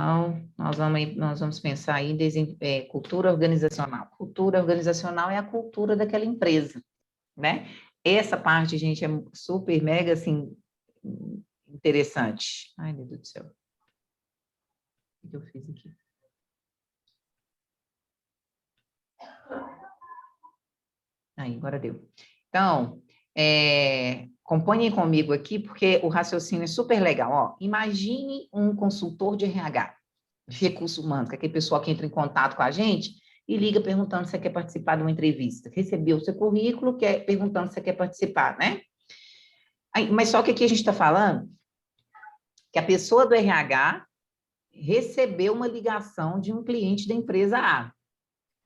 Então, nós vamos pensar aí em cultura organizacional. Cultura organizacional é a cultura daquela empresa, né? Essa parte, gente, é super, mega, assim, interessante. Ai, meu Deus do céu. O que eu fiz aqui? Aí, agora deu. Então, acompanhem comigo aqui, porque o raciocínio é super legal. Ó, imagine um consultor de RH, de recursos humanos, que é aquele pessoal que entra em contato com a gente e liga perguntando se você quer participar de uma entrevista. Recebeu o seu currículo, perguntando se você quer participar, né? Aí, mas só que aqui a gente está falando que a pessoa do RH recebeu uma ligação de um cliente da empresa A.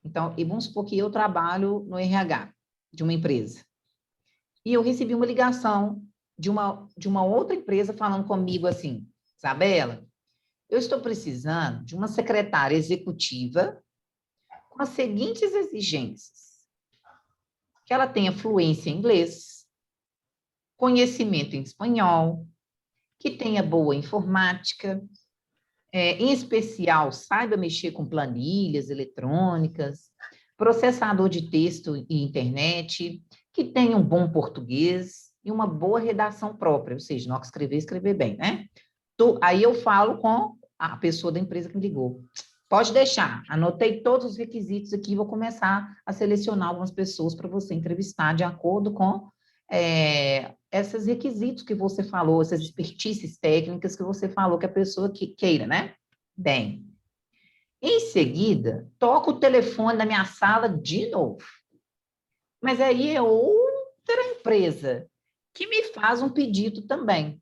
Então, e vamos supor que eu trabalho no RH de uma empresa. E eu recebi uma ligação de uma outra empresa falando comigo assim, Isabela, eu estou precisando de uma secretária executiva com as seguintes exigências. Que ela tenha fluência em inglês, conhecimento em espanhol, que tenha boa informática, em especial, saiba mexer com planilhas eletrônicas, processador de texto e internet, que tenha um bom português e uma boa redação própria, ou seja, não escrever bem, né? Aí eu falo com a pessoa da empresa que me ligou. Pode deixar, anotei todos os requisitos aqui e vou começar a selecionar algumas pessoas para você entrevistar de acordo com esses requisitos que você falou, essas expertices técnicas que você falou que a pessoa queira, né? Bem, em seguida, toco o telefone da minha sala de novo. Mas aí é outra empresa que me faz um pedido também.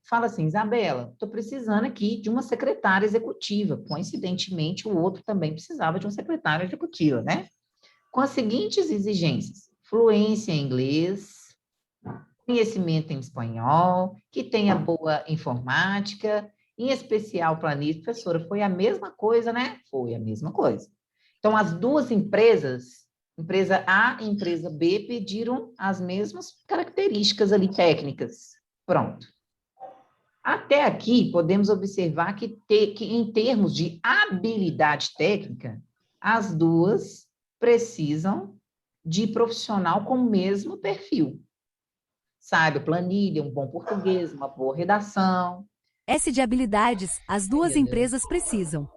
Fala assim, Isabela, estou precisando aqui de uma secretária executiva. Coincidentemente, o outro também precisava de uma secretária executiva, né? Com as seguintes exigências: fluência em inglês, conhecimento em espanhol, que tenha boa informática, em especial planilha. Professora, foi a mesma coisa, né? Foi a mesma coisa. Então, as duas empresas, empresa A e empresa B, pediram as mesmas características ali técnicas. Pronto. Até aqui, podemos observar que em termos de habilidade técnica, as duas precisam de profissional com o mesmo perfil. Saiba planilha, um bom português, uma boa redação. S de habilidades, as duas Ai, empresas precisam.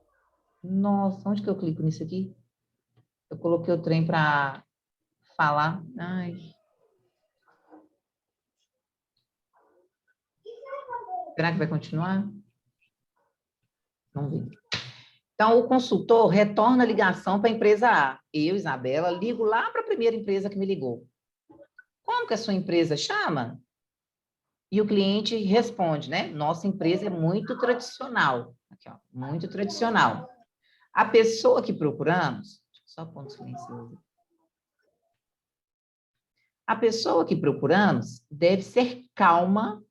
nossa, onde que eu clico nisso aqui? Eu coloquei o trem para falar. Ai. Será que vai continuar? Vamos ver. Então, o consultor retorna a ligação para a empresa A. Eu, Isabela, ligo lá para a primeira empresa que me ligou. Como que a sua empresa chama? E o cliente responde, né? Nossa empresa é muito tradicional. Aqui, ó, muito tradicional. A pessoa que procuramos, só ponto silencioso. A pessoa que procuramos deve ser calma,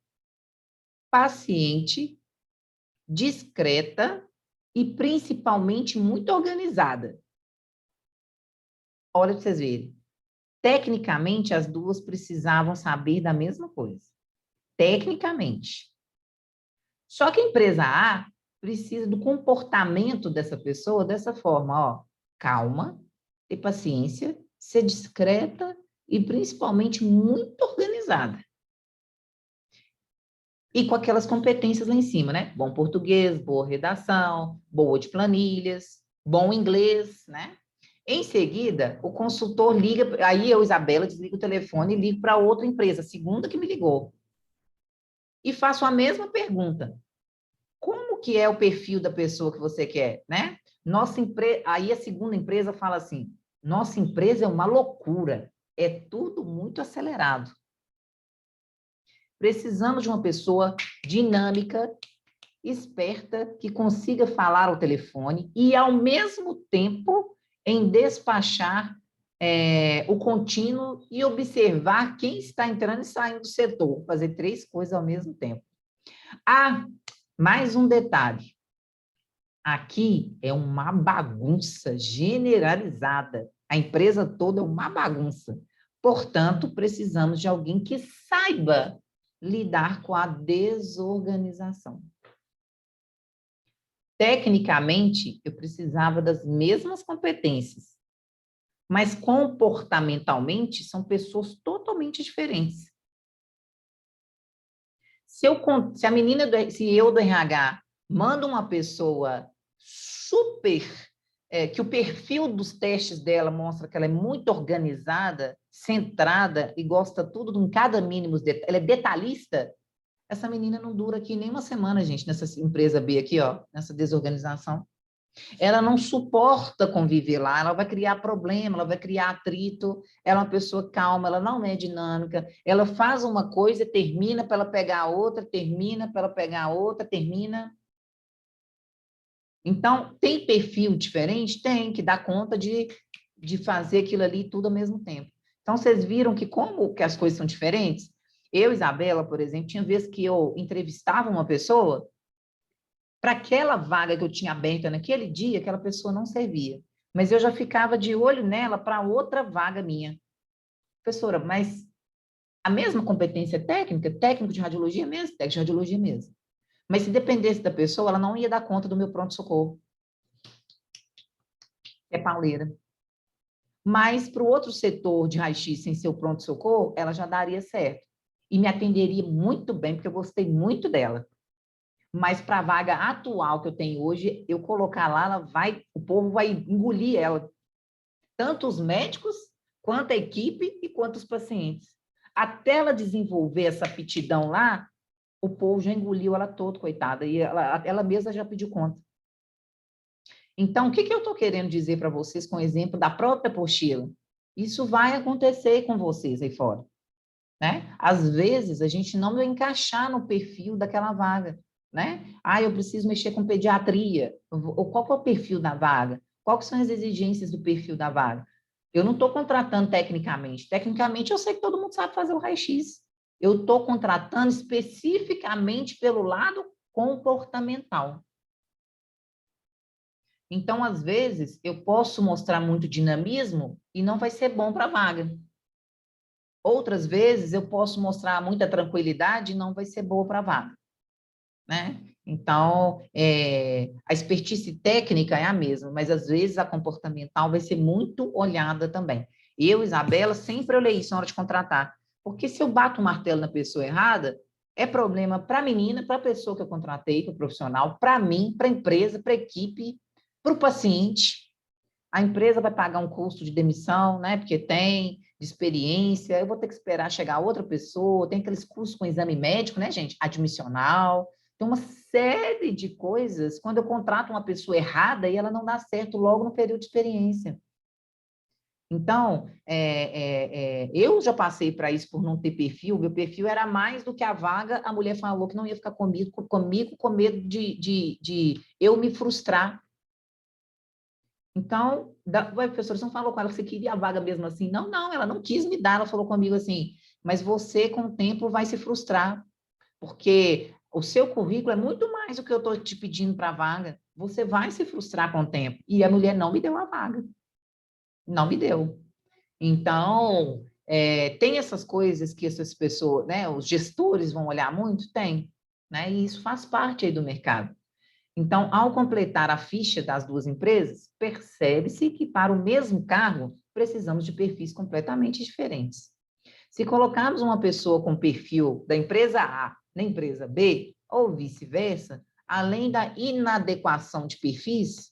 paciente, discreta e principalmente muito organizada. Olha para vocês verem. Tecnicamente, as duas precisavam saber da mesma coisa. Tecnicamente. Só que a empresa A precisa do comportamento dessa pessoa dessa forma, ó, calma, ter paciência, ser discreta e principalmente muito organizada. E com aquelas competências lá em cima, né? Bom português, boa redação, boa de planilhas, bom inglês, né? Em seguida, o consultor liga, aí eu, Isabela, desligo o telefone e ligo para outra empresa, a segunda que me ligou. E faço a mesma pergunta. Como que é o perfil da pessoa que você quer, né? Aí a segunda empresa fala assim, nossa empresa é uma loucura, é tudo muito acelerado. Precisamos de uma pessoa dinâmica, esperta, que consiga falar ao telefone e, ao mesmo tempo, em despachar o contínuo e observar quem está entrando e saindo do setor, fazer 3 coisas ao mesmo tempo. Ah, mais um detalhe. Aqui é uma bagunça generalizada. A empresa toda é uma bagunça. Portanto, precisamos de alguém que saiba lidar com a desorganização. Tecnicamente, eu precisava das mesmas competências, mas comportamentalmente são pessoas totalmente diferentes. Se a menina, se eu do RH mando uma pessoa super, que o perfil dos testes dela mostra que ela é muito organizada, centrada e gosta tudo de cada mínimo, ela é detalhista, essa menina não dura aqui nem uma semana, gente, nessa empresa B aqui, ó, nessa desorganização. Ela não suporta conviver lá, ela vai criar problema, ela vai criar atrito, ela é uma pessoa calma, ela não é dinâmica, ela faz uma coisa, termina para ela pegar a outra, termina para ela pegar a outra, termina. Então, tem perfil diferente? Tem, que dá conta de fazer aquilo ali tudo ao mesmo tempo. Então, vocês viram que como que as coisas são diferentes? Eu, Isabela, por exemplo, tinha vezes que eu entrevistava uma pessoa, para aquela vaga que eu tinha aberta naquele dia, aquela pessoa não servia. Mas eu já ficava de olho nela para outra vaga minha. Professora, mas a mesma competência técnica, técnico de radiologia mesmo, técnico de radiologia mesmo. Mas se dependesse da pessoa, ela não ia dar conta do meu pronto-socorro. É pauleira. Mas para o outro setor de raio-x sem ser o pronto-socorro, ela já daria certo. E me atenderia muito bem, porque eu gostei muito dela. Mas para a vaga atual que eu tenho hoje, eu colocar lá, o povo vai engolir ela. Tanto os médicos, quanto a equipe e quanto os pacientes. Até ela desenvolver essa aptidão lá, o povo já engoliu ela toda, coitada, e ela mesma já pediu conta. Então, o que eu estou querendo dizer para vocês com o exemplo da própria apostila? Isso vai acontecer com vocês aí fora. Né? Às vezes, a gente não vai encaixar no perfil daquela vaga. Né? Eu preciso mexer com pediatria. Qual que é o perfil da vaga? Quais são as exigências do perfil da vaga? Eu não estou contratando tecnicamente. Tecnicamente, eu sei que todo mundo sabe fazer o raio-x. Eu estou contratando especificamente pelo lado comportamental. Então, às vezes, eu posso mostrar muito dinamismo e não vai ser bom para a vaga. Outras vezes, eu posso mostrar muita tranquilidade e não vai ser boa para a vaga. Né? Então, a expertise técnica é a mesma, mas às vezes a comportamental vai ser muito olhada também. Eu, Isabela, sempre olhei isso na hora de contratar, porque se eu bato o martelo na pessoa errada, é problema para a menina, para a pessoa que eu contratei, para o profissional, para mim, para a empresa, para a equipe, para o paciente. A empresa vai pagar um custo de demissão, né? Porque tem de experiência, eu vou ter que esperar chegar outra pessoa, tem aqueles custos com exame médico, né, gente? Admissional. Tem uma série de coisas quando eu contrato uma pessoa errada e ela não dá certo logo no período de experiência. Então, eu já passei para isso por não ter perfil, meu perfil era mais do que a vaga, a mulher falou que não ia ficar comigo com medo de eu me frustrar. Então, a professora, você não falou com ela que você queria a vaga mesmo assim? Não, não, ela não quis me dar, ela falou comigo assim, mas você, com o tempo, vai se frustrar, porque o seu currículo é muito mais do que eu estou te pedindo para a vaga, você vai se frustrar com o tempo. E a mulher não me deu a vaga, não me deu. Então, tem essas coisas que essas pessoas, né, os gestores vão olhar muito? Tem, né, e isso faz parte aí do mercado. Então, ao completar a ficha das duas empresas, percebe-se que para o mesmo cargo precisamos de perfis completamente diferentes. Se colocarmos uma pessoa com perfil da empresa A na empresa B, ou vice-versa, além da inadequação de perfis,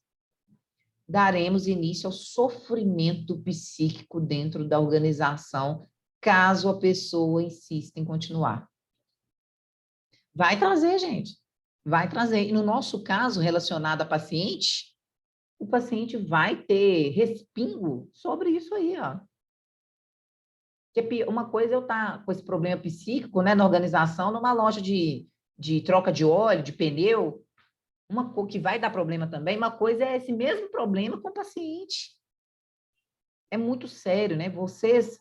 daremos início ao sofrimento psíquico dentro da organização, caso a pessoa insista em continuar. Vai trazer, gente. Vai trazer. E no nosso caso, relacionado a paciente, o paciente vai ter respingo sobre isso aí, ó. Porque uma coisa é eu estar com esse problema psíquico, né, na organização, numa loja de troca de óleo, de pneu, uma que vai dar problema também, uma coisa é esse mesmo problema com o paciente. É muito sério, né? Vocês,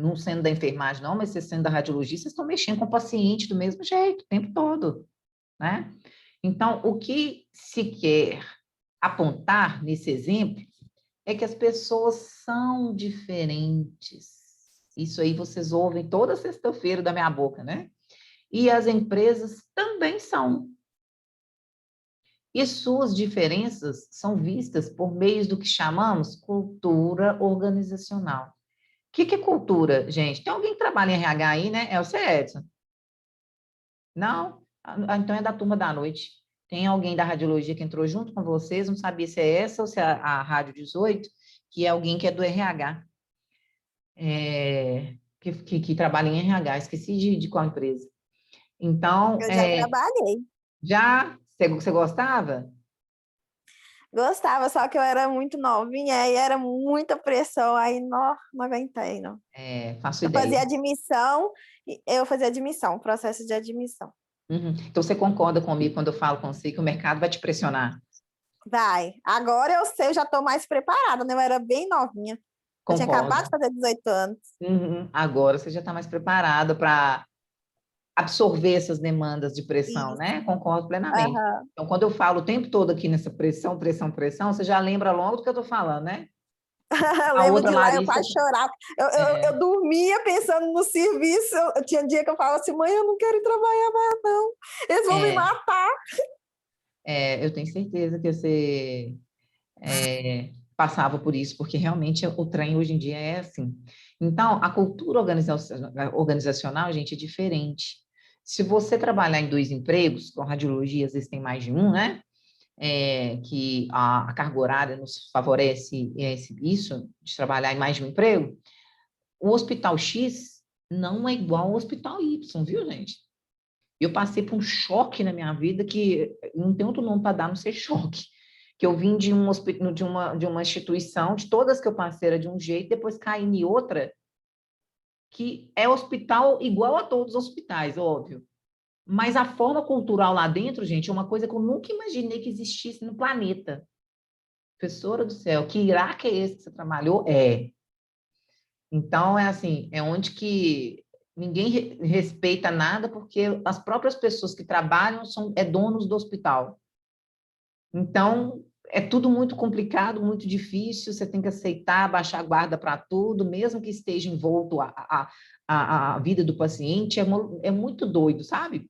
não sendo da enfermagem, não, mas vocês sendo da radiologia, vocês estão mexendo com o paciente do mesmo jeito, o tempo todo, né? Então, o que se quer apontar nesse exemplo é que as pessoas são diferentes. Isso aí vocês ouvem toda sexta-feira da minha boca, né? E as empresas também são. E suas diferenças são vistas por meio do que chamamos cultura organizacional. O que é cultura, gente? Tem alguém que trabalha em RH aí, né? É o C. Edson. Não? Então é da turma da noite. Tem alguém da radiologia que entrou junto com vocês, não sabia se é essa ou se é a Rádio 18, que é alguém que é do RH, que trabalha em RH, esqueci de qual empresa. Então, Eu já trabalhei. já, você gostava? Gostava, só que eu era muito novinha e era muita pressão, aí não aguentei, não. Faço Eu fazia ideia. admissão, processo de admissão. Uhum. Então, você concorda comigo quando eu falo com você que o mercado vai te pressionar? Vai. Agora eu sei, eu já estou mais preparada, né? Eu era bem novinha. Eu tinha acabado Concordo. de fazer 18 anos. Uhum. Agora você já está mais preparada para absorver essas demandas de pressão, Isso. né? Concordo plenamente. Aham. Então, quando eu falo o tempo todo aqui nessa pressão, pressão, pressão, você já lembra logo do que eu estou falando, né? Eu A lembro outra de lá, eu Larissa, quase chorava. Eu dormia pensando no serviço. Tinha dia que eu falava assim, mãe, eu não quero ir trabalhar mais, não. Eles vão me é, matar. eu tenho certeza que você passava por isso, porque realmente o trem hoje em dia é assim. Então, a cultura organizacional, gente, é diferente. Se você trabalhar em dois empregos, com radiologia, às vezes tem mais de um, né? Que a carga horária nos favorece isso, de trabalhar em mais de um emprego, o Hospital X não é igual ao Hospital Y, viu, gente? Eu passei por um choque na minha vida que não tem outro nome para dar, não ser choque. Que eu vim de uma instituição, de todas que eu passei era de um jeito, depois caí em outra, que é hospital igual a todos os hospitais, óbvio. Mas a forma cultural lá dentro, gente, é uma coisa que eu nunca imaginei que existisse no planeta. Professora do céu, que Iraque é esse que você trabalhou? Então, é assim, é onde que ninguém respeita nada, porque as próprias pessoas que trabalham são donos do hospital. Então, é tudo muito complicado, muito difícil, você tem que aceitar, baixar a guarda para tudo, mesmo que esteja envolto a vida do paciente, é muito doido, sabe?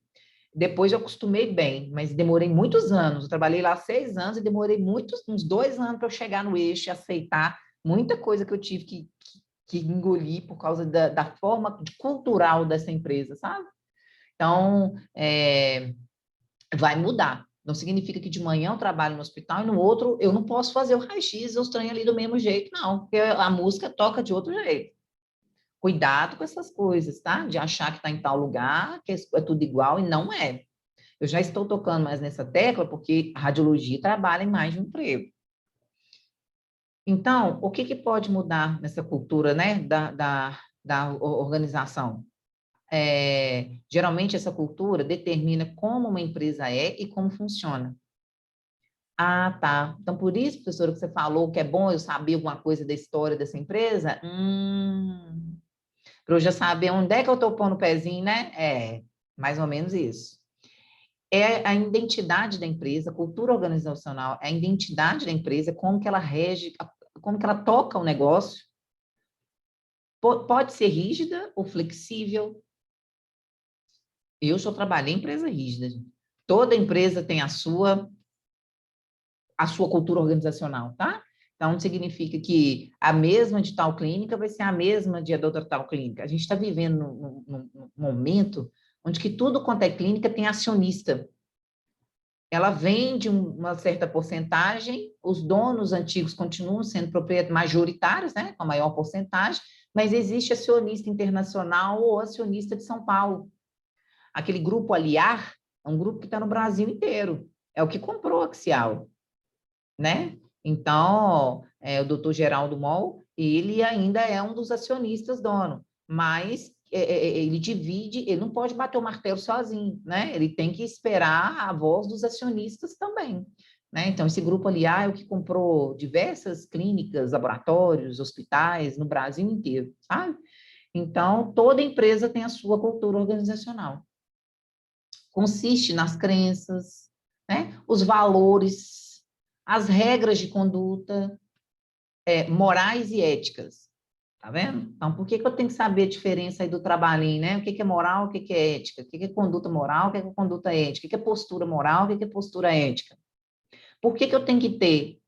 Depois eu acostumei bem, mas demorei muitos anos. Eu trabalhei lá 6 anos e demorei uns 2 anos para eu chegar no eixo e aceitar muita coisa que eu tive que engolir por causa da forma cultural dessa empresa, sabe? Então, vai mudar. Não significa que de manhã eu trabalho no hospital e no outro eu não posso fazer o raio-x ou os trem ali do mesmo jeito, não, porque a música toca de outro jeito. Cuidado com essas coisas, tá? De achar que está em tal lugar, que é tudo igual, e não é. Eu já estou tocando mais nessa tecla porque a radiologia trabalha em mais de um emprego. Então, o que pode mudar nessa cultura, né, da organização? Geralmente, essa cultura determina como uma empresa é e como funciona. Ah, tá. Então, por isso, professora, que você falou que é bom eu saber alguma coisa da história dessa empresa? Para eu já saber onde é que eu estou pondo o pezinho, né? Mais ou menos isso. É a identidade da empresa, a cultura organizacional, é a identidade da empresa, como que ela rege, como que ela toca o negócio. Pode ser rígida ou flexível. Eu só trabalhei em empresa rígida. Toda empresa tem a sua cultura organizacional, tá? Então, significa que a mesma de tal clínica vai ser a mesma de outra tal clínica. A gente está vivendo num momento onde que tudo quanto é clínica tem acionista. Ela vende uma certa porcentagem, os donos antigos continuam sendo proprietários majoritários, né, com a maior porcentagem, mas existe acionista internacional ou acionista de São Paulo. Aquele grupo Aliar é um grupo que está no Brasil inteiro, é o que comprou a Axial, né? Então, o doutor Geraldo Moll, ele ainda é um dos acionistas dono, mas ele divide, ele não pode bater o martelo sozinho, né? Ele tem que esperar a voz dos acionistas também, né? Então, esse grupo Aliar é o que comprou diversas clínicas, laboratórios, hospitais no Brasil inteiro, sabe? Então, toda empresa tem a sua cultura organizacional. Consiste nas crenças, né? Os valores, as regras de conduta, morais e éticas. Tá vendo? Então, por que eu tenho que saber a diferença aí do trabalhinho, né? O que é moral, o que é ética? O que é conduta moral, o que é conduta ética? O que é postura moral, o que é postura ética? Por que eu tenho que ter?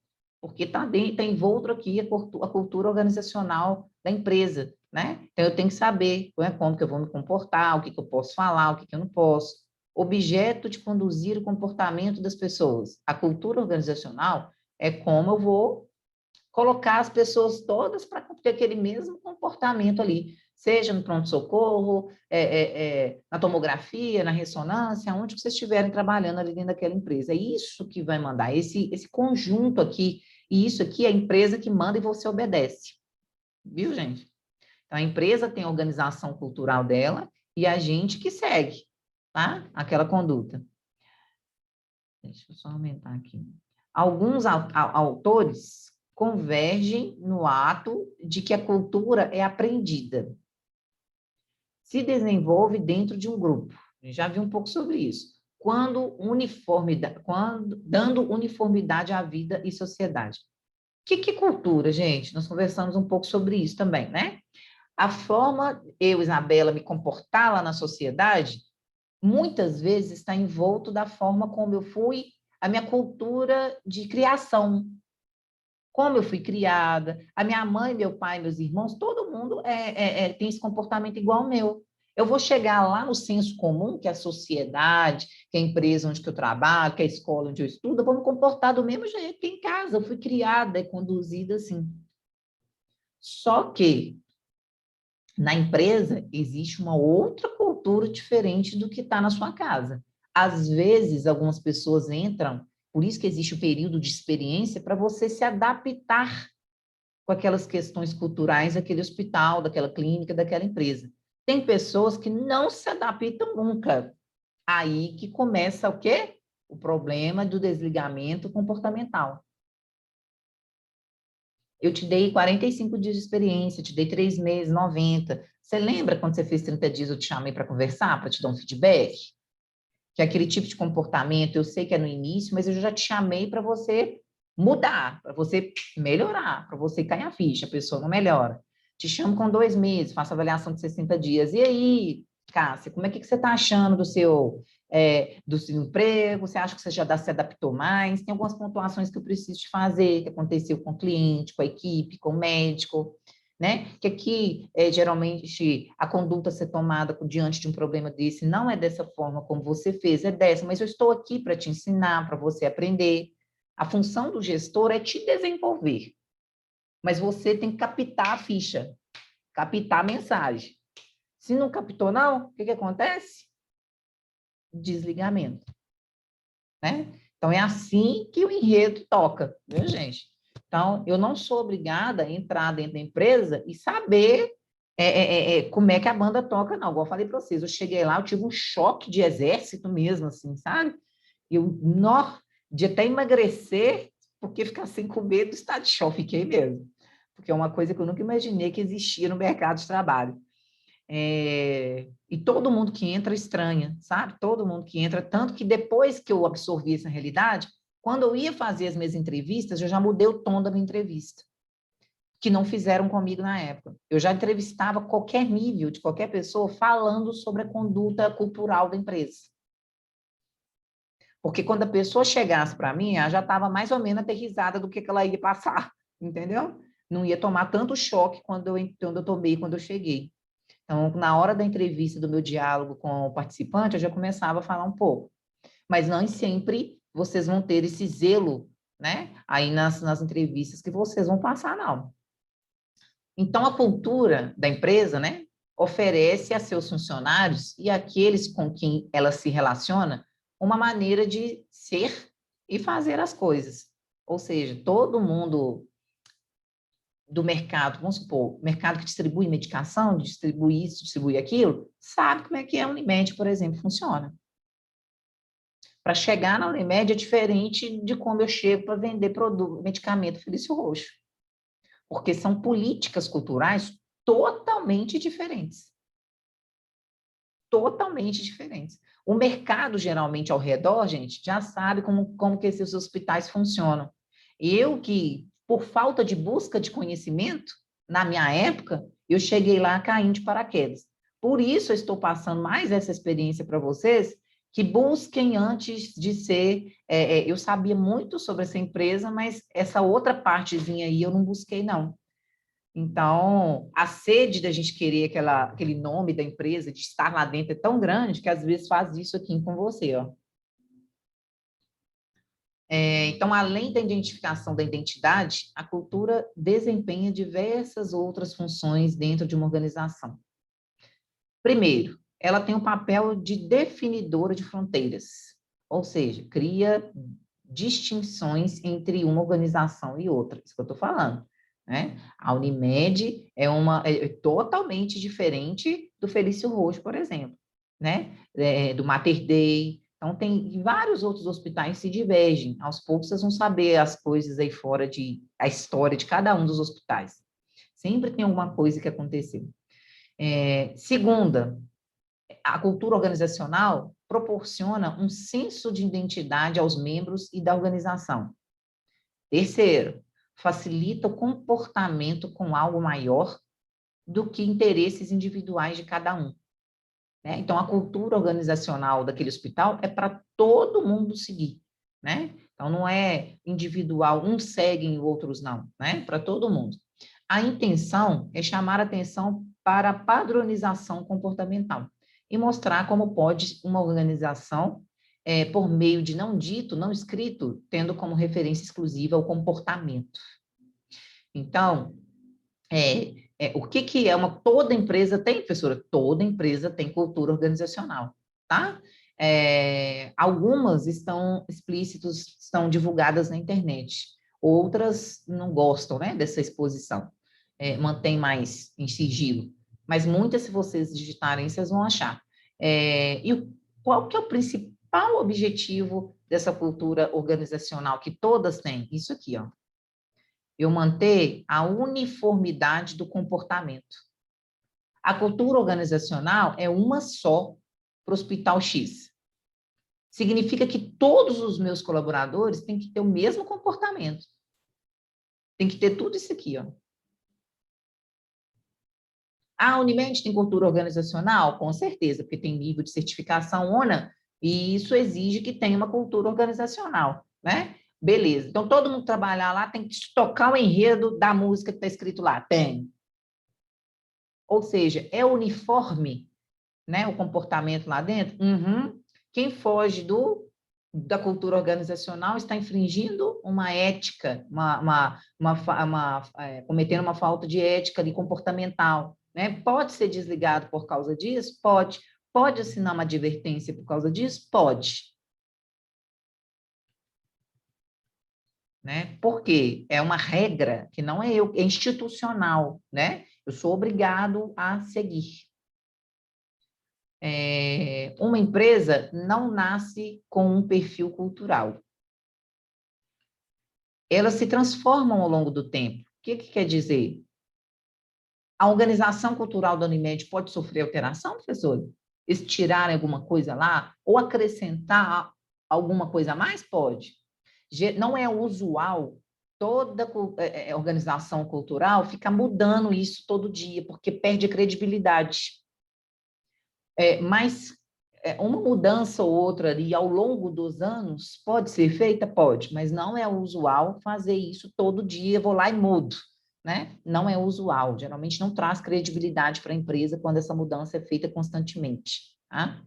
Porque está envolto aqui a cultura organizacional da empresa, né? Então, eu tenho que saber como que eu vou me comportar, o que eu posso falar, o que eu não posso. Objeto de conduzir o comportamento das pessoas. A cultura organizacional é como eu vou colocar as pessoas todas para ter aquele mesmo comportamento ali, seja no pronto-socorro, na tomografia, na ressonância, onde vocês estiverem trabalhando ali dentro daquela empresa. É isso que vai mandar, esse conjunto aqui, e isso aqui é a empresa que manda e você obedece. Viu, gente? Então, a empresa tem a organização cultural dela e a gente que segue, tá? Aquela conduta. Deixa eu só aumentar aqui. Alguns autores convergem no ato de que a cultura é aprendida. Se desenvolve dentro de um grupo. Já vi um pouco sobre isso. Dando uniformidade à vida e sociedade. O que é cultura, gente? Nós conversamos um pouco sobre isso também, né? A forma, eu, Isabela, me comportar lá na sociedade, muitas vezes está envolto da forma como eu fui, a minha cultura de criação, como eu fui criada, a minha mãe, meu pai, meus irmãos, todo mundo tem esse comportamento igual ao meu. Eu vou chegar lá no senso comum, que é a sociedade, que é a empresa onde eu trabalho, que é a escola onde eu estudo, eu vou me comportar do mesmo jeito que em casa, eu fui criada e conduzida assim. Só que na empresa existe uma outra cultura diferente do que está na sua casa. Às vezes, algumas pessoas entram, por isso que existe o período de experiência, para você se adaptar com aquelas questões culturais daquele hospital, daquela clínica, daquela empresa. Tem pessoas que não se adaptam nunca. Aí que começa o quê? O problema do desligamento comportamental. Eu te dei 45 dias de experiência, te dei 3 meses, 90. Você lembra quando você fez 30 dias, eu te chamei para conversar, para te dar um feedback? Que aquele tipo de comportamento, eu sei que é no início, mas eu já te chamei para você mudar, para você melhorar, para você cair a ficha, a pessoa não melhora. Te chamo com 2 meses, faço avaliação de 60 dias. E aí, Cássia, como é que você está achando do seu emprego? Você acha que você já se adaptou mais? Tem algumas pontuações que eu preciso te fazer, que aconteceu com o cliente, com a equipe, com o médico, né? Que aqui, geralmente, a conduta a ser tomada diante de um problema desse não é dessa forma como você fez, é dessa, mas eu estou aqui para te ensinar, para você aprender. A função do gestor é te desenvolver, mas você tem que captar a ficha, captar a mensagem. Se não captou, não, o que acontece? Desligamento, né? Então, é assim que o enredo toca, viu, gente? Então, eu não sou obrigada a entrar dentro da empresa e saber como é que a banda toca, não. Igual eu falei para vocês, eu cheguei lá, eu tive um choque de exército mesmo, assim, sabe? De até emagrecer, porque ficar sem comer do estado de choque, fiquei mesmo. Porque é uma coisa que eu nunca imaginei que existia no mercado de trabalho. E todo mundo que entra estranha, sabe? Todo mundo que entra, tanto que depois que eu absorvi essa realidade, quando eu ia fazer as minhas entrevistas, eu já mudei o tom da minha entrevista, que não fizeram comigo na época. Eu já entrevistava qualquer nível de qualquer pessoa falando sobre a conduta cultural da empresa. Porque quando a pessoa chegasse para mim, ela já estava mais ou menos aterrissada do que ela ia passar, entendeu? Não ia tomar tanto choque quando eu tomei, quando eu cheguei. Então, na hora da entrevista, do meu diálogo com o participante, eu já começava a falar um pouco. Mas não sempre vocês vão ter esse zelo, né? Aí nas entrevistas que vocês vão passar, não. Então, a cultura da empresa, né? Oferece a seus funcionários e àqueles com quem ela se relaciona uma maneira de ser e fazer as coisas. Ou seja, todo mundo do mercado, vamos supor, mercado que distribui medicação, distribui isso, distribui aquilo, sabe como é que a Unimed, por exemplo, funciona. Para chegar na Unimed é diferente de como eu chego para vender medicamento Felício Roxo. Porque são políticas culturais totalmente diferentes. Totalmente diferentes. O mercado, geralmente, ao redor, gente, já sabe como que esses hospitais funcionam. Eu que, por falta de busca de conhecimento, na minha época, eu cheguei lá caindo de paraquedas. Por isso, eu estou passando mais essa experiência para vocês, que busquem antes de ser... eu sabia muito sobre essa empresa, mas essa outra partezinha aí eu não busquei, não. Então, a sede da gente querer aquele nome da empresa, de estar lá dentro, é tão grande que às vezes faz isso aqui com você, ó. Então, além da identificação da identidade, a cultura desempenha diversas outras funções dentro de uma organização. Primeiro, ela tem o papel de definidora de fronteiras, ou seja, cria distinções entre uma organização e outra, isso que eu estou falando, né? A Unimed é totalmente diferente do Felício Roxo, por exemplo, né? Do Mater Dei. Então, tem vários outros hospitais que se divergem. Aos poucos, vocês vão saber as coisas aí fora a história de cada um dos hospitais. Sempre tem alguma coisa que aconteceu. Segunda, a cultura organizacional proporciona um senso de identidade aos membros e da organização. Terceiro, facilita o comportamento com algo maior do que interesses individuais de cada um, né? Então, a cultura organizacional daquele hospital é para todo mundo seguir, né? Então, não é individual, uns seguem e outros não, né? Para todo mundo. A intenção é chamar a atenção para a padronização comportamental e mostrar como pode uma organização, por meio de não dito, não escrito, tendo como referência exclusiva o comportamento. Então, o que é toda empresa tem, professora? Toda empresa tem cultura organizacional, tá? Algumas estão explícitas, estão divulgadas na internet, outras não gostam, né, dessa exposição, mantém mais em sigilo, mas muitas, se vocês digitarem, vocês vão achar. Qual que é o principal objetivo dessa cultura organizacional que todas têm? Isso aqui, ó. Eu manter a uniformidade do comportamento. A cultura organizacional é uma só para o Hospital X. Significa que todos os meus colaboradores têm que ter o mesmo comportamento. Tem que ter tudo isso aqui, ó. A Unimed tem cultura organizacional? Com certeza, porque tem nível de certificação ONA, e isso exige que tenha uma cultura organizacional, né? Beleza. Então, todo mundo trabalhar lá tem que tocar o enredo da música que está escrito lá. Tem. Ou seja, é uniforme, né, o comportamento lá dentro? Uhum. Quem foge da cultura organizacional está infringindo uma ética, cometendo uma falta de ética ali, comportamental, né? Pode ser desligado por causa disso? Pode. Pode assinar uma advertência por causa disso? Pode. Né? Porque é uma regra que não é é institucional, né? Eu sou obrigado a seguir. Uma empresa não nasce com um perfil cultural. Elas se transformam ao longo do tempo. O que quer dizer? A organização cultural da Unimed pode sofrer alteração, professor? Eles tirarem alguma coisa lá? Ou acrescentar alguma coisa a mais? Pode. Não é usual toda organização cultural ficar mudando isso todo dia, porque perde a credibilidade. Mas uma mudança ou outra ali ao longo dos anos pode ser feita? Pode, mas não é usual fazer isso todo dia, vou lá e mudo, né? Não é usual, geralmente não traz credibilidade para a empresa quando essa mudança é feita constantemente, tá?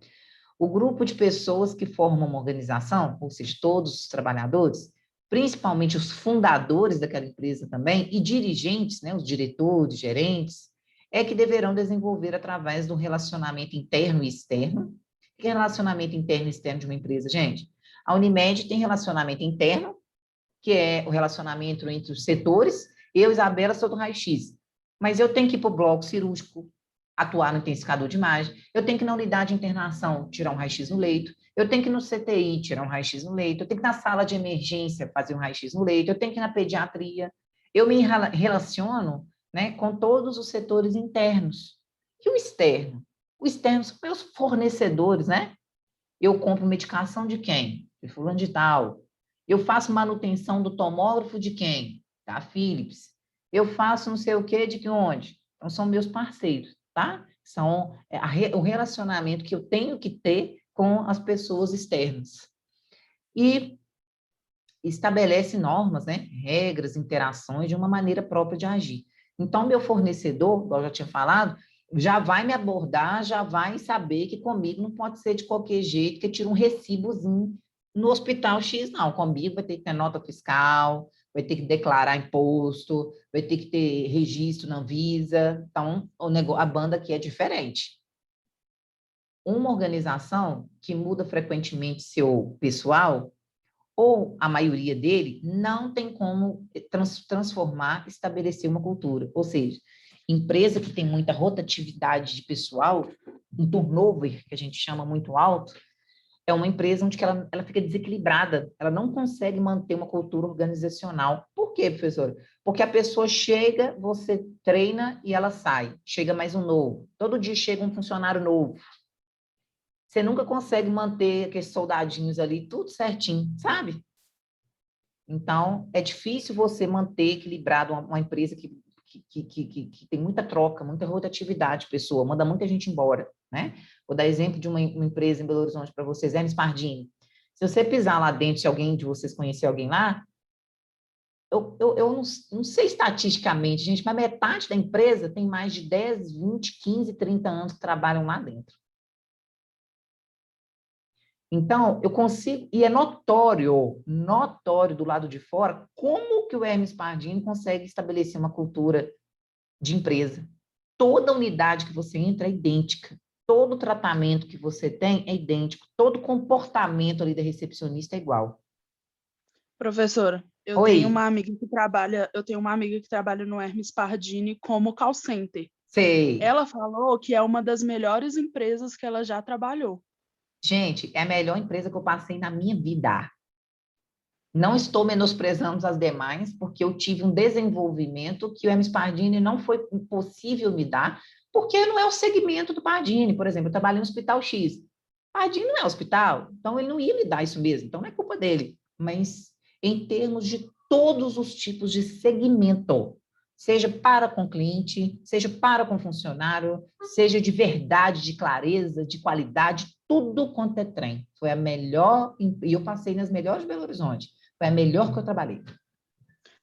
O grupo de pessoas que formam uma organização, ou seja, todos os trabalhadores, principalmente os fundadores daquela empresa também, e dirigentes, né, os diretores, gerentes, é que deverão desenvolver através do relacionamento interno e externo. O que é relacionamento interno e externo de uma empresa, gente? A Unimed tem relacionamento interno, que é o relacionamento entre os setores. Eu, Isabela, sou do raio-x, mas eu tenho que ir para o bloco cirúrgico, atuar no intensificador de imagem, eu tenho que ir na unidade de internação tirar um raio-x no leito, eu tenho que ir no CTI tirar um raio-x no leito, eu tenho que ir na sala de emergência fazer um raio-x no leito, eu tenho que ir na pediatria. Eu me relaciono, né, com todos os setores internos. E o externo? O externo são meus fornecedores, né? Eu compro medicação de quem? De fulano de tal. Eu faço manutenção do tomógrafo de quem? Da Philips. Eu faço não sei o quê de onde? Então, são meus parceiros, tá? São o relacionamento que eu tenho que ter com as pessoas externas. E estabelece normas, né, regras, interações de uma maneira própria de agir. Então, meu fornecedor, igual eu já tinha falado, já vai me abordar, já vai saber que comigo não pode ser de qualquer jeito, que tira um recibozinho no hospital X, não. Comigo vai ter que ter nota fiscal, vai ter que declarar imposto, vai ter que ter registro na Anvisa. Então, a banda aqui é diferente. Uma organização que muda frequentemente seu pessoal, ou a maioria dele, não tem como transformar, estabelecer uma cultura. Ou seja, empresa que tem muita rotatividade de pessoal, um turnover, que a gente chama muito alto, é uma empresa onde ela fica desequilibrada, ela não consegue manter uma cultura organizacional. Por quê, professora? Porque a pessoa chega, você treina e ela sai. Chega mais um novo. Todo dia chega um funcionário novo. Você nunca consegue manter aqueles soldadinhos ali, tudo certinho, sabe? Então, é difícil você manter equilibrado uma empresa que tem muita troca, muita rotatividade, pessoa, manda muita gente embora, né? Vou dar exemplo de uma empresa em Belo Horizonte para vocês, Hermes Pardini. Se você pisar lá dentro, se alguém de vocês conhecer alguém lá, eu não sei estatisticamente, gente, mas metade da empresa tem mais de 10, 20, 15, 30 anos que trabalham lá dentro. Então, eu consigo, e é notório do lado de fora, como que o Hermes Pardini consegue estabelecer uma cultura de empresa. Toda unidade que você entra é idêntica, todo tratamento que você tem é idêntico, todo comportamento ali da recepcionista é igual. Professora, eu Oi. tenho uma amiga que trabalha no Hermes Pardini como call center. Sei. Ela falou que é uma das melhores empresas que ela já trabalhou. Gente, é a melhor empresa que eu passei na minha vida. Não estou menosprezando as demais, porque eu tive um desenvolvimento que o Hermes Pardini não foi possível me dar, porque não é o segmento do Pardini. Por exemplo, eu trabalhei no Hospital X. Pardini não é hospital, então ele não ia me dar isso mesmo, então não é culpa dele. Mas em termos de todos os tipos de segmento, seja para com o cliente, seja para com o funcionário, seja de verdade, de clareza, de qualidade, tudo quanto é trem. Foi a melhor, e eu passei nas melhores de Belo Horizonte. Foi a melhor que eu trabalhei.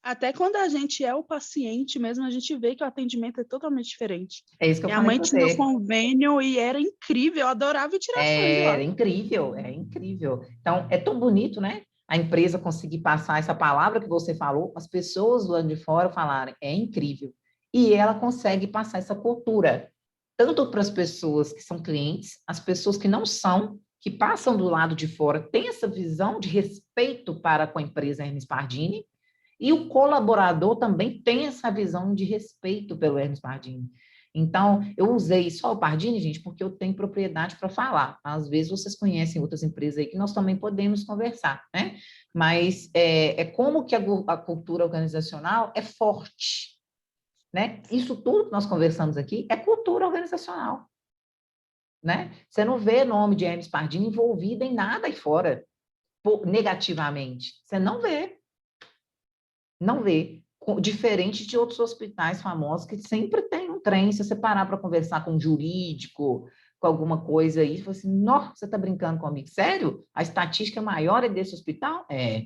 Até quando a gente é o paciente mesmo, a gente vê que o atendimento é totalmente diferente. É isso que eu Minha falei mãe para tinha você. o convênio e era incrível, eu adorava tirar sangue lá. Era incrível, é incrível. Então, é tão bonito, né? A empresa conseguir passar essa palavra que você falou, as pessoas do lado de fora falarem, é incrível. E ela consegue passar essa cultura, tanto para as pessoas que são clientes, as pessoas que não são, que passam do lado de fora, têm essa visão de respeito para com a empresa Hermes Pardini, e o colaborador também tem essa visão de respeito pelo Hermes Pardini. Então, eu usei só o Pardini, gente, porque eu tenho propriedade para falar. Às vezes vocês conhecem outras empresas aí que nós também podemos conversar, né? Mas é como que a cultura organizacional é forte, né? Isso tudo que nós conversamos aqui é cultura organizacional, né? Você não vê nome de Hermes Pardini envolvido em nada aí fora, negativamente. Você não vê. Não vê. Diferente de outros hospitais famosos que sempre tem um trem, se você parar para conversar com um jurídico, com alguma coisa aí, você fala assim, nossa, você está brincando comigo? Sério? A estatística maior é desse hospital? É.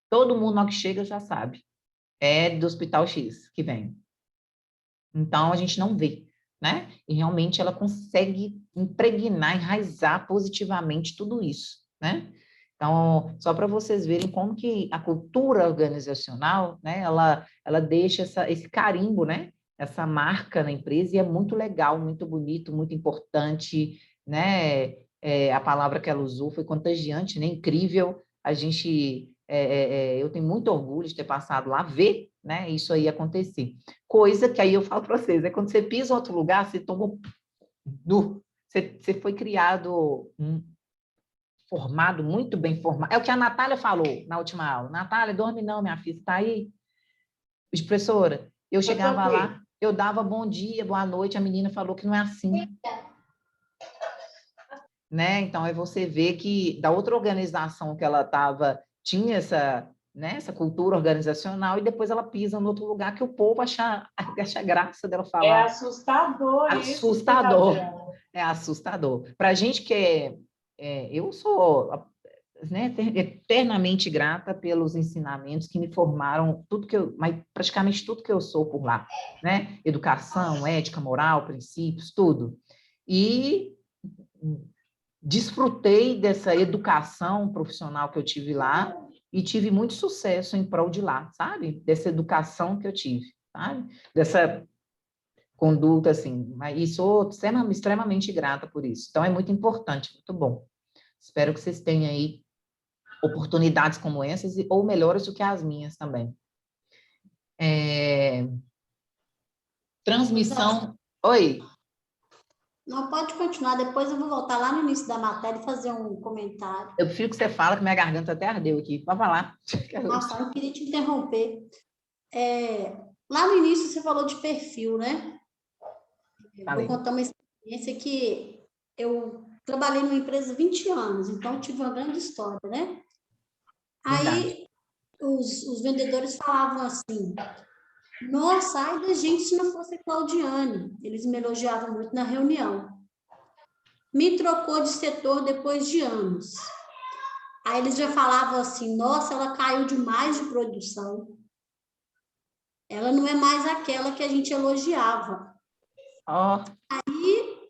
Todo mundo ao que chega já sabe. É do hospital X que vem. Então, a gente não vê, né? E realmente ela consegue impregnar, enraizar positivamente tudo isso, né? Então, só para vocês verem como que a cultura organizacional, né, ela deixa esse carimbo, né, essa marca na empresa, e é muito legal, muito bonito, muito importante, né, a palavra que ela usou foi contagiante, né, incrível, a gente, eu tenho muito orgulho de ter passado lá, ver, né, isso aí acontecer. Coisa que aí eu falo para vocês, quando você pisa em outro lugar, você toma, você foi criado formado, muito bem formado. É o que a Natália falou na última aula. Natália, dorme não, minha filha, está aí? Professora, eu chegava lá, eu dava bom dia, boa noite, a menina falou que não é assim. Né? Então, aí você vê que da outra organização que ela estava, tinha né, essa cultura organizacional, e depois ela pisa em outro lugar que o povo acha graça dela É falar. assustador isso que você tá Assustador. vendo. É assustador. Para a gente que eu sou, né, eternamente grata pelos ensinamentos que me formaram, mas praticamente tudo que eu sou por lá, né? Educação, ética, moral, princípios, tudo. E desfrutei dessa educação profissional que eu tive lá e tive muito sucesso em prol de lá, sabe? Dessa educação que eu tive, sabe? Dessa conduta, assim, e sou extremamente grata por isso. Então, é muito importante, muito bom. Espero que vocês tenham aí oportunidades como essas, ou melhores do que as minhas também. Transmissão... Oi? Não, pode continuar, depois eu vou voltar lá no início da matéria e fazer um comentário. Eu prefiro que você fale, que minha garganta até ardeu aqui. Pode falar. Nossa, eu não queria te interromper. Lá no início você falou de perfil, né? Falei. Vou contar uma experiência que eu trabalhei numa empresa há 20 anos, então tive uma grande história, né? Aí os vendedores falavam assim, nossa, ai da gente se não fosse a Claudiane. Eles me elogiavam muito na reunião. Me trocou de setor depois de anos. Aí eles já falavam assim, nossa, ela caiu demais de produção. Ela não é mais aquela que a gente elogiava. Ó.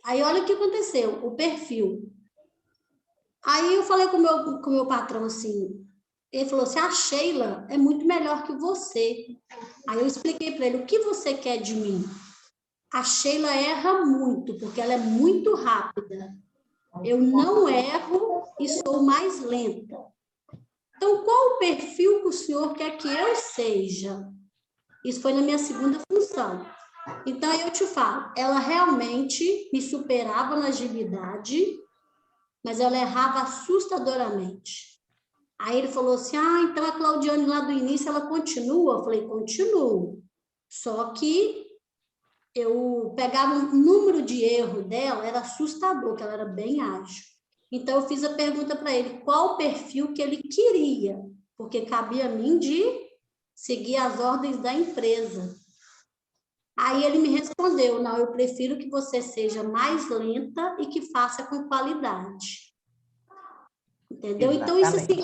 Aí olha o que aconteceu, o perfil. Aí eu falei com o meu patrão assim, ele falou assim, a Sheila é muito melhor que você. Aí eu expliquei para ele, o que você quer de mim? A Sheila erra muito, porque ela é muito rápida. Eu não erro e sou mais lenta. Então, qual o perfil que o senhor quer que eu seja? Isso foi na minha segunda função. Então, aí eu te falo, ela realmente me superava na agilidade, mas ela errava assustadoramente. Aí ele falou assim, então a Claudiane lá do início, ela continua? Eu falei, continuo. Só que eu pegava um número de erro dela, era assustador, que ela era bem ágil. Então, eu fiz a pergunta para ele, qual o perfil que ele queria? Porque cabia a mim de seguir as ordens da empresa. Aí ele me respondeu, não, eu prefiro que você seja mais lenta e que faça com qualidade. Entendeu? Então, isso assim,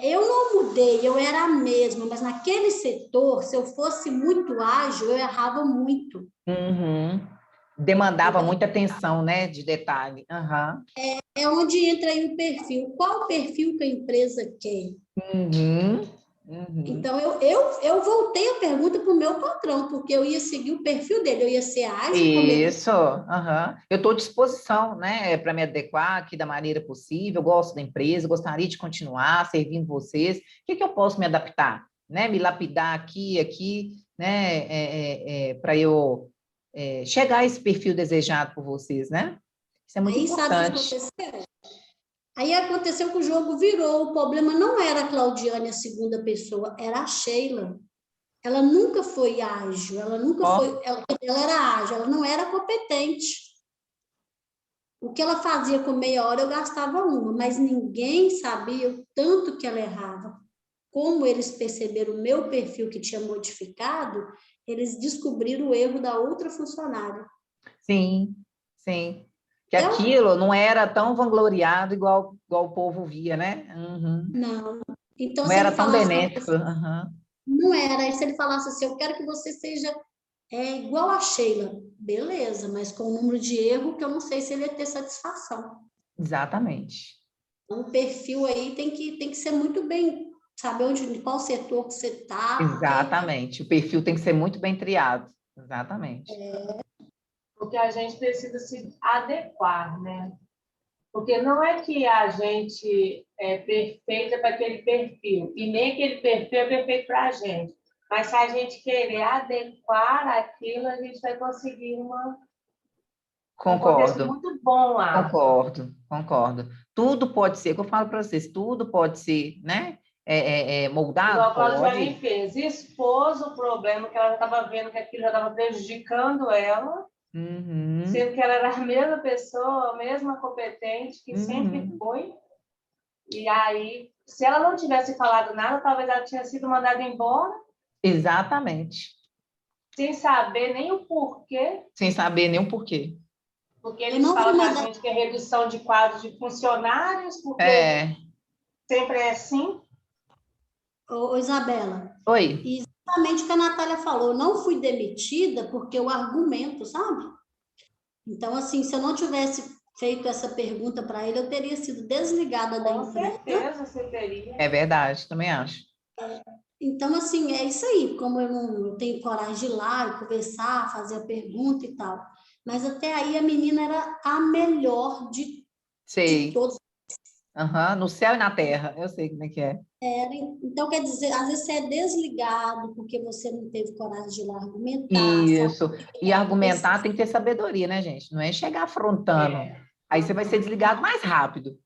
eu não mudei, eu era a mesma, mas naquele setor, se eu fosse muito ágil, eu errava muito. Uhum. Demandava muita atenção, né, de detalhe. Uhum. É onde entra aí o perfil. Qual o perfil que a empresa quer? Uhum. Uhum. Então, eu voltei a pergunta para o meu patrão, porque eu ia seguir o perfil dele, eu ia ser ágil. Isso, uhum. Eu estou à disposição, né, para me adequar aqui da maneira possível, eu gosto da empresa, gostaria de continuar servindo vocês, o que eu posso me adaptar, né, me lapidar aqui, né, para eu chegar a esse perfil desejado por vocês, né? Isso é muito importante. Sabe o que aconteceu? Aí aconteceu que o jogo virou, o problema não era a Claudiane, a segunda pessoa, era a Sheila. Ela nunca foi ágil, ela nunca foi, ela era ágil, ela não era competente. O que ela fazia com meia hora, eu gastava uma, mas ninguém sabia o tanto que ela errava. Como eles perceberam o meu perfil que tinha modificado, eles descobriram o erro da outra funcionária. Sim, sim. Que aquilo não era tão vangloriado igual o povo via, né? Uhum. Não. Então, não era tão benéfico. Uhum. Não era. E se ele falasse assim, eu quero que você seja igual a Sheila. Beleza, mas com o número de erro que eu não sei se ele ia ter satisfação. Exatamente. Então, o perfil aí tem que ser muito bem, saber qual setor que você está. Exatamente. O perfil tem que ser muito bem triado. Exatamente. Porque a gente precisa se adequar, né? Porque não é que a gente é perfeita para aquele perfil, e nem aquele perfil é perfeito para a gente. Mas se a gente querer adequar aquilo, a gente vai conseguir um contexto muito bom lá. Concordo. Tudo pode ser, que eu falo para vocês, tudo pode ser, né? Moldado. Igual a Claudiane fez, expôs o problema, que ela já estava vendo que aquilo já estava prejudicando ela. Sendo que ela era a mesma pessoa, a mesma competente, que sempre foi. E aí, se ela não tivesse falado nada, talvez ela tinha sido mandada embora, Exatamente. sem saber nem o porquê, Sem saber nem o porquê. porque Eu eles não fui falam para a mandada. gente que é redução de quadros de funcionários, porque É. sempre é assim. Ô, Isabela, Oi. e exatamente o que a Natália falou, eu não fui demitida porque eu argumento, sabe? Então, assim, se eu não tivesse feito essa pergunta para ele, eu teria sido desligada da Com empresa. certeza você teria. É verdade, também acho. Então, assim, é isso aí, como eu não tenho coragem de ir lá e conversar, fazer a pergunta e tal. Mas até aí a menina era a melhor de Sei. todas. Aham, no céu e na terra. Eu sei como é que é. Então, quer dizer, às vezes você é desligado porque você não teve coragem de ir lá argumentar, sabe? Isso. E argumentar tem que ter sabedoria, né, gente? Não é chegar afrontando. Aí você vai ser desligado mais rápido,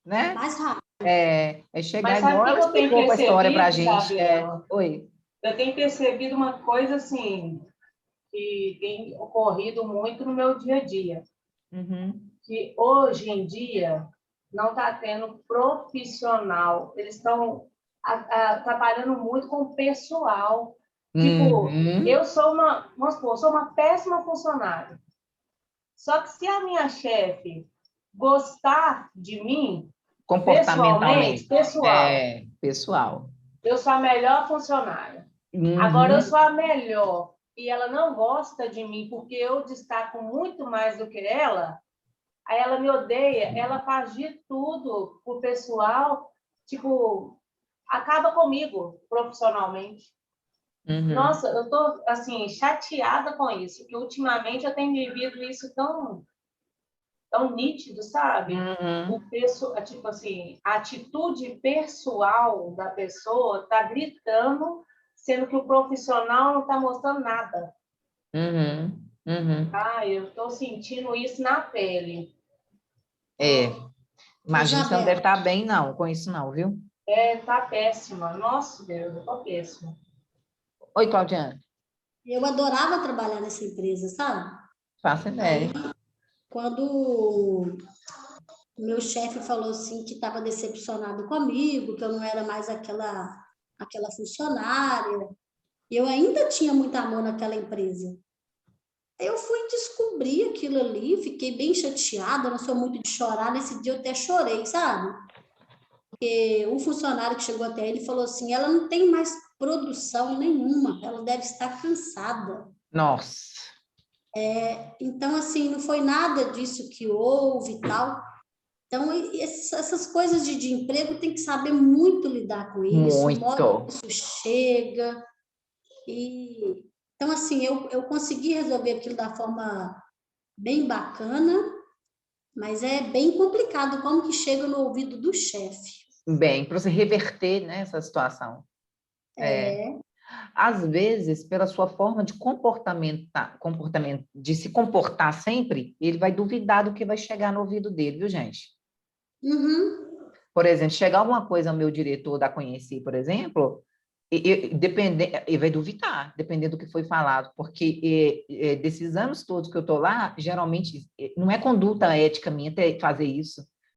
né? Mais rápido. É chegar Mas sabe o igual que ela que eu tenho explicou com a história pra percebido, gente. Isabela? Oi. Eu tenho percebido uma coisa assim, que tem ocorrido muito no meu dia a dia, Uhum. que hoje em dia não está tendo profissional, eles estão trabalhando muito com o pessoal. Tipo, Uhum. eu sou vamos supor, sou uma péssima funcionária. Só que se a minha chefe gostar de mim, pessoalmente, Comportamentalmente. pessoal, Pessoal. eu sou a melhor funcionária. Agora, eu Uhum. sou a melhor e ela não gosta de mim porque eu destaco muito mais do que ela, aí ela me odeia, ela faz de tudo pro pessoal, tipo, acaba comigo profissionalmente. Uhum. Nossa, eu tô, assim, chateada com isso, porque ultimamente eu tenho vivido isso tão nítido, sabe? Uhum. Tipo assim, a atitude pessoal da pessoa tá gritando, sendo que o profissional não está mostrando nada. Uhum. Uhum. Ah, eu estou sentindo isso na pele. É. Imagino que você não deve Isabela, estar bem, não, com isso, não, viu? Tá péssima. Nossa, Deus, eu tô péssima. Oi, Claudiana. eu adorava trabalhar nessa empresa, sabe? Faça Aí, ideia. quando o meu chefe falou assim que estava decepcionado comigo, que eu não era mais aquela funcionária, eu ainda tinha muito amor naquela empresa. Aí eu fui descobrir aquilo ali, fiquei bem chateada, não sou muito de chorar, nesse dia eu até chorei, sabe? Porque o funcionário que chegou até ele falou assim, ela não tem mais produção nenhuma, ela deve estar cansada. Nossa. Então, assim, não foi nada disso que houve e tal. Então, essas coisas de emprego tem que saber muito lidar com isso, o modo Muito. que isso chega. Então, assim, eu consegui resolver aquilo da forma bem bacana, mas é bem complicado como que chega no ouvido do chefe. Bem, para você reverter, né, essa situação. Às vezes, pela sua forma de comportamento, de se comportar sempre, ele vai duvidar do que vai chegar no ouvido dele, viu, gente? Uhum. Por exemplo, chegar alguma coisa ao meu diretor da Conheci, por exemplo, ele vai duvidar, dependendo do que foi falado, porque desses anos todos que eu estou lá, geralmente, não é conduta ética minha fazer isso.